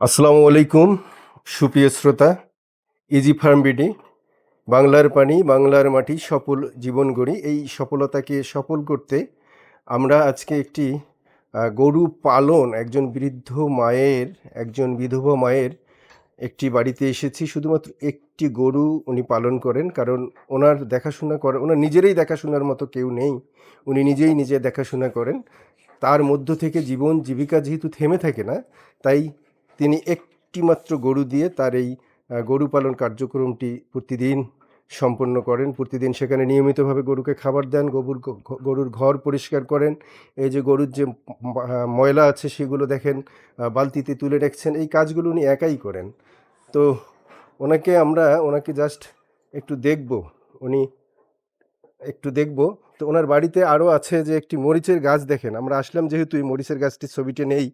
আসসালামু আলাইকুম সুপ্রিয় শ্রোতা। ইজি ফার্ম বিডি, বাংলার পানি বাংলার মাটি সফল জীবন গড়ি। এই সফলতাকে সফল করতে আমরা আজকে একটি গরু পালন একজন বৃদ্ধ মায়ের, একজন বিধবা মায়ের একটি বাড়িতে এসেছি। শুধুমাত্র একটি গরু উনি পালন করেন, কারণ ওনার দেখাশোনা করে, ওনার নিজেরই দেখাশোনার মতো কেউ নেই। উনি নিজেই নিজে দেখাশোনা করেন। তার মধ্য থেকে জীবন জীবিকা যেহেতু থেমে থাকে না, তাই তিনি একটি মাত্র গরু দিয়ে তার এই গরু পালন কার্যক্রমটি প্রতিদিন সম্পন্ন করেন। প্রতিদিন সেখানে নিয়মিতভাবে গরুকে খাবার দেন, গরুর ঘর পরিষ্কার করেন। এই যে গরুর যে ময়লা আছে সেগুলো দেখেন বালতিতে তুলে রাখছেন। এই কাজগুলো উনি একাই করেন। তো ওনাকে জাস্ট একটু দেখব, উনি একটু দেখব। তো ওনার বাড়িতে আরও আছে যে একটি মরিচের গাছ দেখেন। আমরা আসলাম যেহেতু, এই মরিচের গাছটির ছবিটা নেই।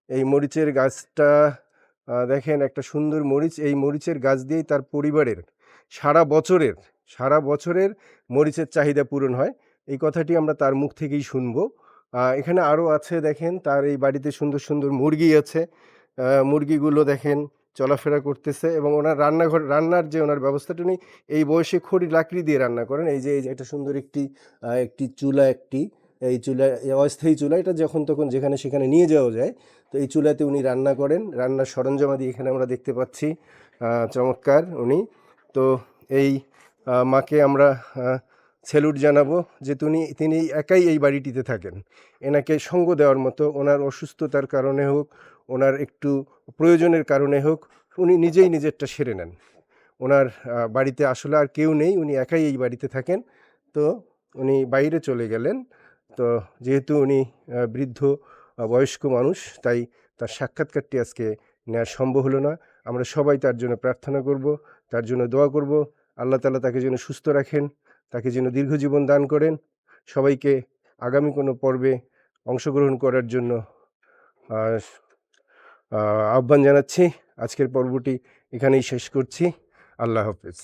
এই মরিচের গাছটা দেখেন, একটা সুন্দর মরিচ। এই মরিচের গাছ দিয়েই তার পরিবারের সারা বছরের মরিচের চাহিদা পূরণ হয়। এই কথাটি আমরা তার মুখ থেকেই শুনবো। এখানে আরও আছে দেখেন, তার এই বাড়িতে সুন্দর সুন্দর মুরগি আছে। মুরগিগুলো দেখেন চলাফেরা করতেছে, এবং ওনার রান্নার যে ওনার ব্যবস্থাটা নেই, এই বয়সে খড়ি লাকড়ি দিয়ে রান্না করেন। এই যে একটা সুন্দর একটি চুলা, এই চুলা, অস্থায়ী চুলা, এটা যখন তখন যেখানে সেখানে নিয়ে যাওয়া যায়। তো এই চুলাতে উনি রান্না করেন। রান্নার সরঞ্জামাদি এখানে আমরা দেখতে পাচ্ছি। চমৎকার উনি। তো এই মাকে আমরা স্যালুট জানাবো যে তিনি একাই এই বাড়িটিতে থাকেন। এনাকে সঙ্গ দেওয়ার মতো, ওনার অসুস্থতার কারণে হোক, ওনার একটু প্রয়োজনের কারণে হোক, উনি নিজেই নিজেরটা সেরে নেন। ওনার বাড়িতে আসলে আর কেউ নেই, উনি একাই এই বাড়িতে থাকেন। তো উনি বাইরে চলে গেলেন। তো যেহেতু উনি বৃদ্ধ বয়স্ক মানুষ, তাই তার সাক্ষাৎকারটি আজকে নেওয়া সম্ভব হলো না। আমরা সবাই তার জন্য প্রার্থনা করব, তার জন্য দোয়া করব। আল্লাহ তাআলা তাকে যেন সুস্থ রাখেন, তাকে যেন দীর্ঘজীবন দান করেন। সবাইকে আগামী কোনো পর্বে অংশগ্রহণ করার জন্য আহ্বান জানাচ্ছি। আজকের পর্বটি এখানেই শেষ করছি। আল্লাহ হাফেজ।